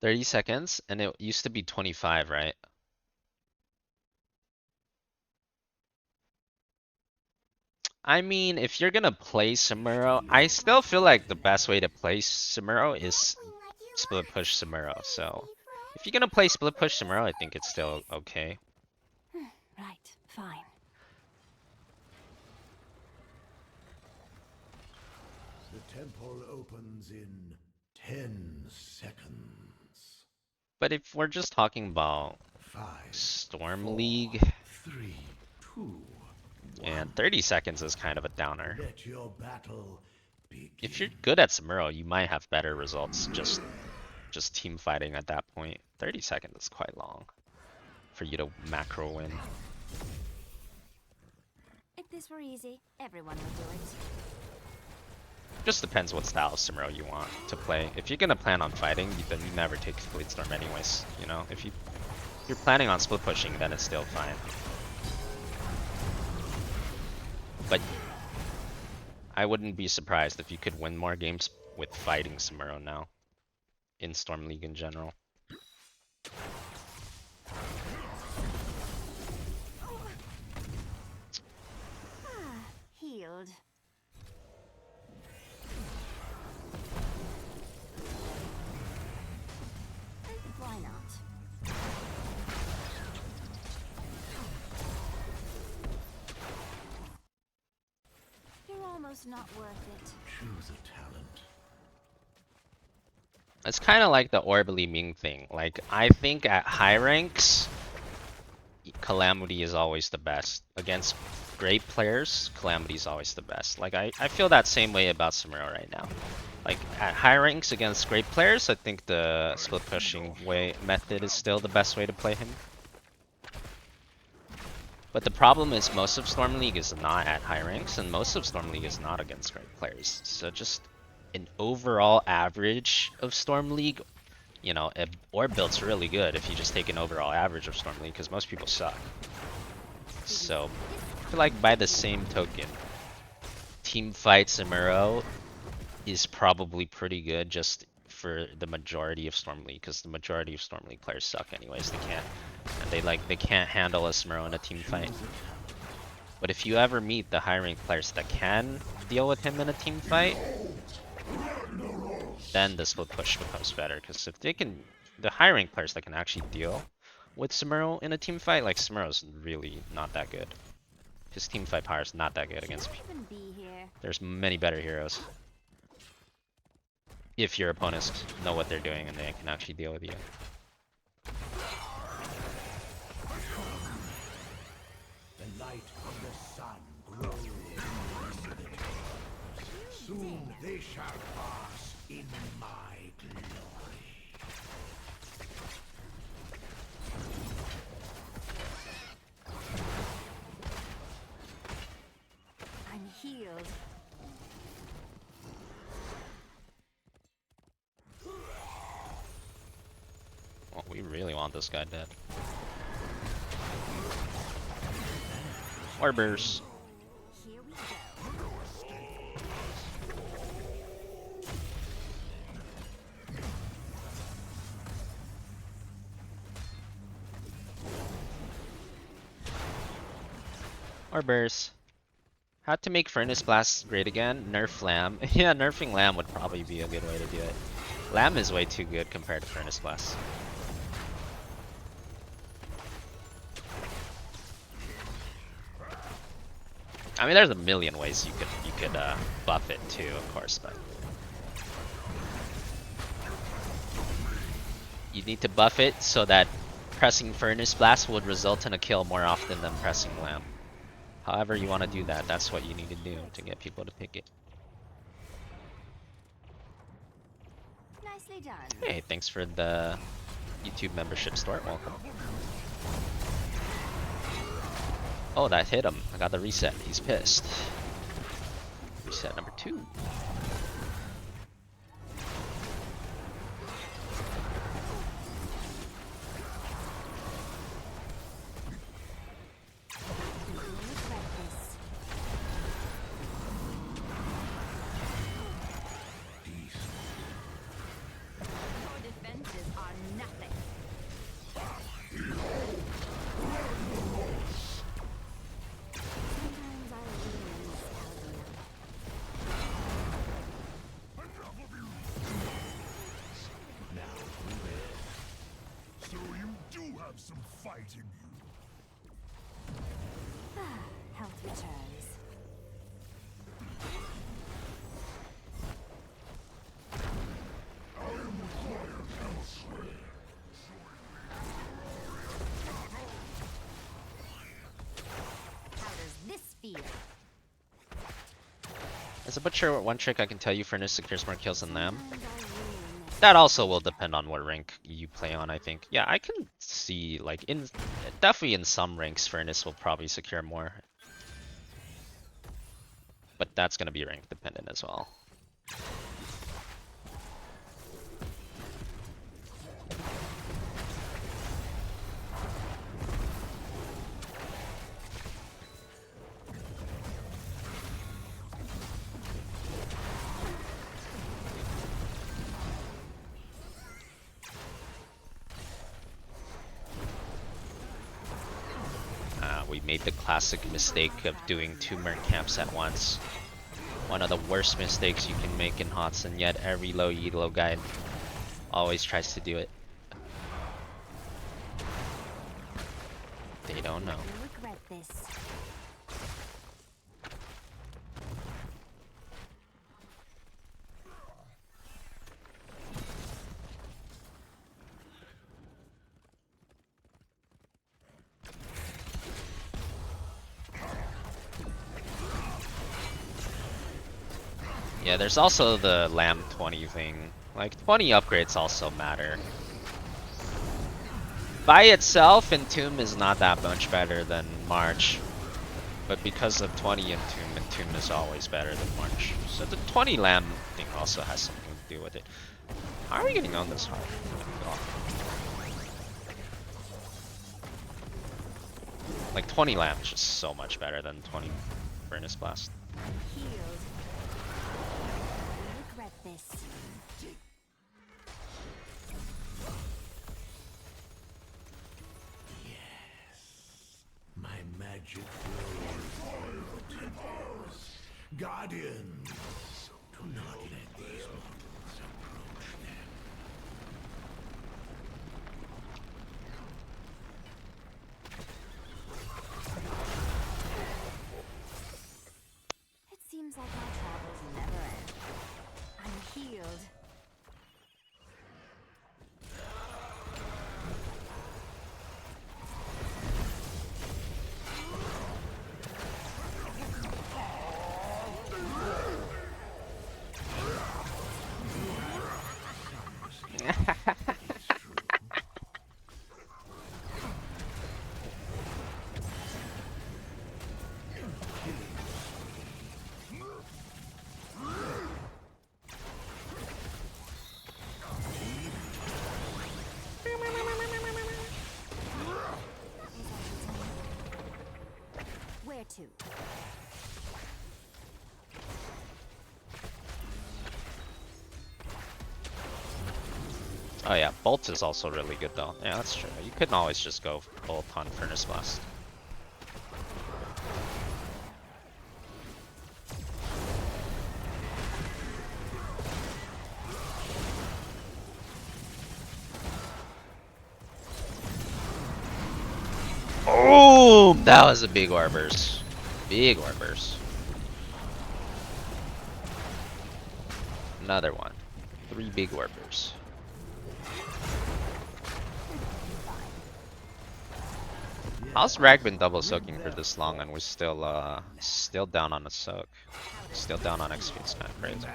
30 seconds, and it used to be 25, right? I mean, if you're gonna play Samuro, I still feel like the best way to play Samuro is split push Samuro. So if you're gonna play split push Samuro, I think it's still okay. Right, fine. The temple opens in 10 seconds. But if we're just talking about 5, Storm 4, League, 3, 2, 1. and 30 seconds is kind of a downer. Let your battle begin. If you're good at Samuro, you might have better results just team fighting at that point. 30 seconds is quite long for you to macro win. If this were easy, everyone would do it. Just depends what style of Samuro you want to play. If you're gonna plan on fighting, then you never take Fleet Storm anyways. You know, if you're planning on split pushing, then it's still fine. But I wouldn't be surprised if you could win more games with fighting Samuro now in Storm League in general. Healed. Why not? You're almost not worth it. Choose a talent. It's kind of like the Orbly Ming thing. Like, I think at high ranks, Calamity is always the best. Against great players, Calamity is always the best. Like, I feel that same way about Samuro right now. Like, at high ranks against great players, I think the split pushing method is still the best way to play him. But the problem is most of Storm League is not at high ranks, and most of Storm League is not against great players. So just an overall average of Storm League, you know, Orb build's really good if you just take an overall average of Storm League, because most people suck. So I feel like by the same token, team fight Samuro is probably pretty good just for the majority of Storm League, because the majority of Storm League players suck anyways. They can't handle a Samuro in a team fight. But if you ever meet the high rank players that can deal with him in a team fight, then the split push becomes better, because if they can, the high rank players that can actually deal with Samuro in a team fight, like Samuro's really not that good. His team fight power is not that good against people. There's many better heroes. If your opponents know what they're doing and they can actually deal with you. The light of the sun grows. Soon they shall pass in my glory. I'm healed. Well, we really want this guy dead. Orbers. Here we go. Orbers. How to make Furnace Blast great again? Nerf Lamb. Yeah, nerfing Lamb would probably be a good way to do it. Lamb is way too good compared to Furnace Blast. I mean, there's a million ways you could buff it too, of course, but you need to buff it so that pressing Furnace Blast would result in a kill more often than pressing Lamb. However you want to do that, that's what you need to do to get people to pick it. Nicely done. Hey, thanks for the YouTube membership start. Welcome. Oh, that hit him. I got the reset. He's pissed. Reset number 2. some fight in you. Health returns. I am required elsewhere. How does this feel? As a butcher, one trick I can tell you, Furnace secures more kills than them. Sometimes I really miss That also will depend on what rank you play on, I think. Yeah, I can see, like, definitely in some ranks, Furnace will probably secure more. But that's gonna be rank dependent as well. We made the classic mistake of doing 2 Merc camps at once. One of the worst mistakes you can make in HOTS, and yet every low elo guide always tries to do it. They don't know. You'll regret this. Yeah, there's also the Lamb 20 thing. Like, 20 upgrades also matter. By itself, Entomb is not that much better than March. But because of 20 Entomb is always better than March. So the 20 Lamb thing also has something to do with it. How are we getting on this hard? Like, 20 Lamb is just so much better than 20 Furnace Blast. Healed. You'll regret this. My magic flows through the temples. Guardians, do not let these mortals approach them. It seems like my travels never end. I'm healed. Where to? Oh yeah, Bolt is also really good though. Yeah, that's true. You couldn't always just go Bolt on Furnace Blast. Oh, that was a big Orbers. Big Orbers. Another one. 3 big Orbers. How's Rag been double soaking for this long and we're still down on the soak? Still down on XP, it's kinda crazy.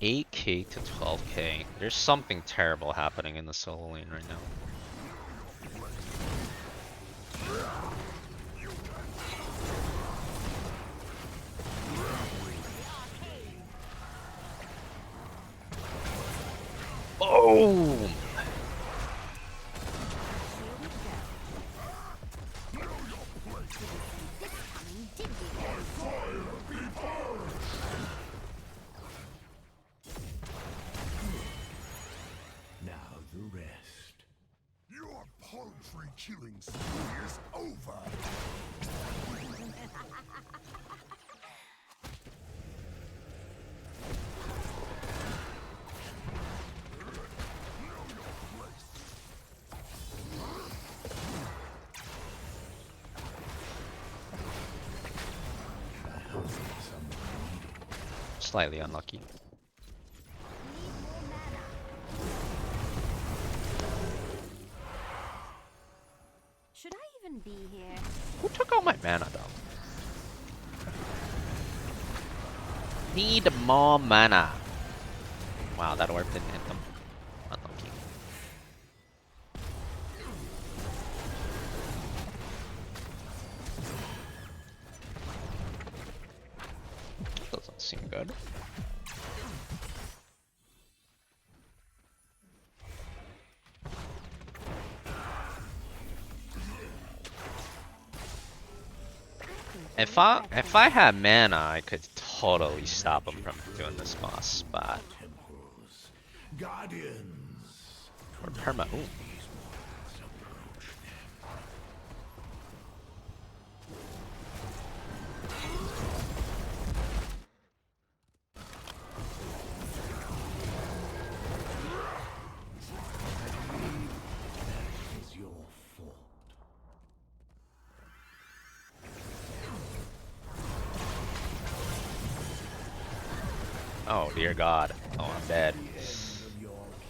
$8K to $12K. There's something terrible happening in the solo lane right now. Boom! Now the rest. killing spree is over. Slightly unlucky. Should I even be here? Who took all my mana though? Need more mana. Wow, that orb didn't hit them. Unlucky. Doesn't seem good. If I had mana, I could totally stop him from doing this boss, but Temples, guardians. or perma. Ooh. Is your fault. Oh dear God. Oh, I'm dead.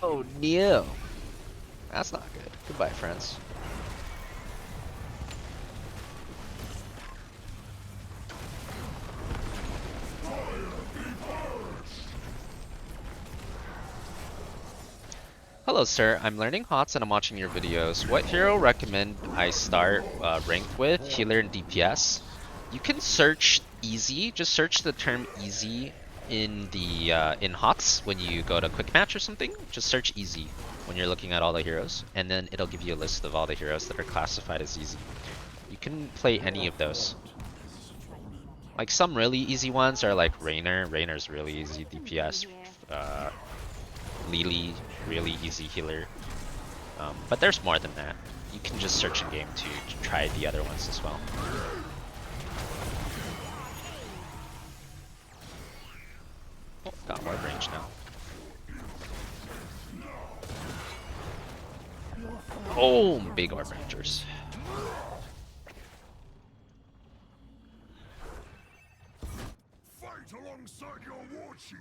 Oh no. That's not good. Goodbye, friends. Hello, sir. I'm learning HOTS and I'm watching your videos. What hero recommend I start ranked with? Healer and DPS. You can search easy. Just search the term easy in the in HOTS when you go to quick match or something. Just search easy when you're looking at all the heroes, and then it'll give you a list of all the heroes that are classified as easy. You can play any of those. Like some really easy ones are like Raynor. Raynor's really easy DPS. Lily, really easy healer. But there's more than that. You can just search in game to try the other ones as well. Oh, got more range now. Oh, big orb rangers. Fight alongside your war chief.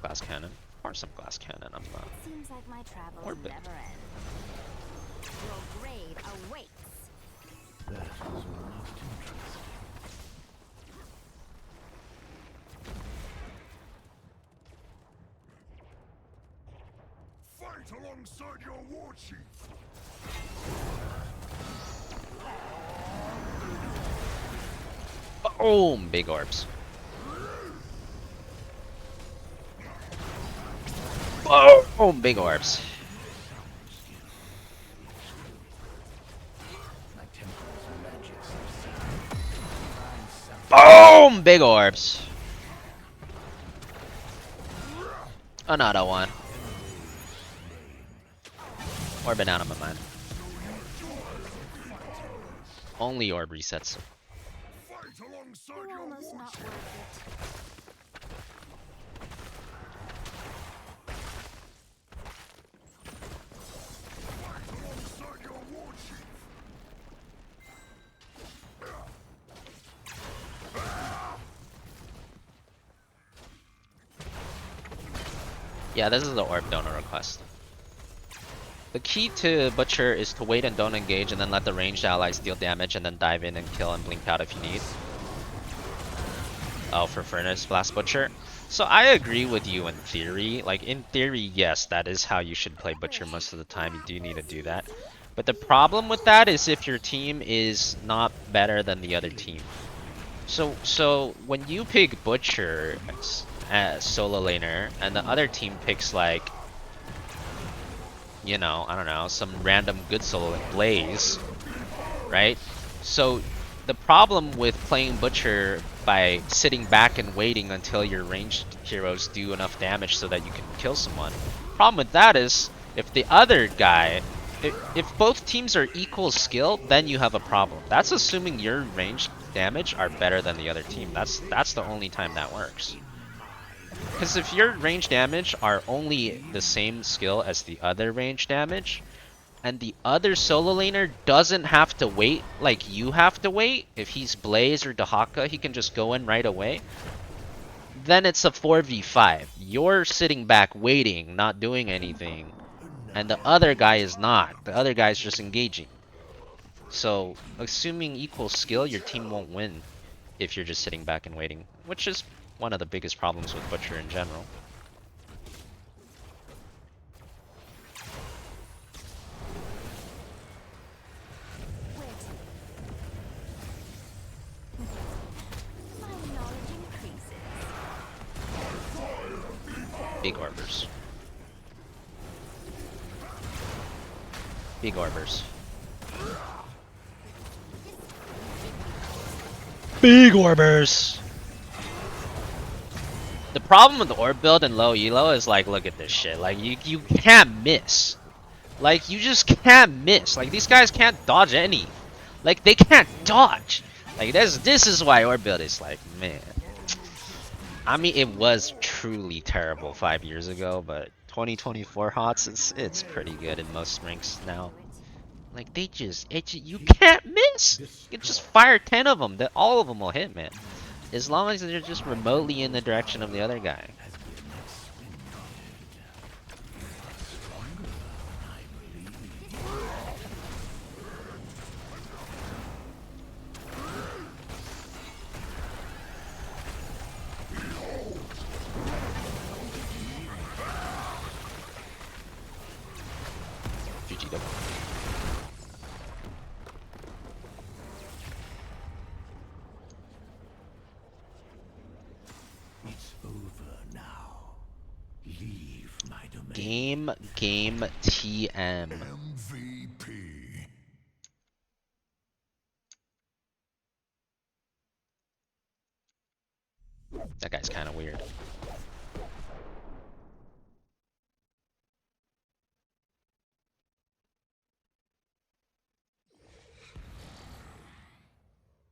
Glass cannon. Or some glass cannon. I'm not. Seems like my travels Orbit. never end. Your grade awaits. That was most interesting. Fight alongside your war chief. Boom! Big orbs. Boom! Big orbs. Boom! Big orbs. Another one. Orb down on my mind. Only orb resets. Fight alongside You're your almost war not chief. worth Fight alongside your war chief. Yeah, this is the orb donor request. The key to Butcher is to wait and don't engage and then let the ranged allies deal damage and then dive in and kill and blink out if you need. Oh, for Furnace Blast Butcher. So I agree with you in theory. Like, in theory, yes, that is how you should play Butcher most of the time. You do need to do that. But the problem with that is if your team is not better than the other team. So when you pick Butcher as solo laner and the other team picks like, you know, I don't know, some random good solo like Blaze, right? So the problem with playing Butcher by sitting back and waiting until your ranged heroes do enough damage so that you can kill someone. Problem with that is, if the other guy, if both teams are equal skill, then you have a problem. That's assuming your ranged damage are better than the other team. That's the only time that works. Because if your range damage are only the same skill as the other range damage, and the other solo laner doesn't have to wait like you have to wait, if he's Blaze or Dahaka, he can just go in right away, then it's a 4v5. You're sitting back waiting, not doing anything, and the other guy is not. The other guy's just engaging. So, assuming equal skill, your team won't win if you're just sitting back and waiting, which is one of the biggest problems with Butcher in general. My knowledge increases. Big Orbers. Big Orbers. Big Orbers! The problem with the orb build and low elo is like, look at this shit. Like, you can't miss. Like, you just can't miss. Like, these guys can't dodge any. Like, they can't dodge. Like, this is why orb build is like, man. I mean, it was truly terrible 5 years ago, but 2024 HOTS, it's pretty good in most ranks now. Like, you can't miss. You can just fire 10 of them. All of them will hit, man. As long as they're just remotely in the direction of the other guy. GG double. It's over now. Leave my domain. Game TM. MVP. That guy's kind of weird.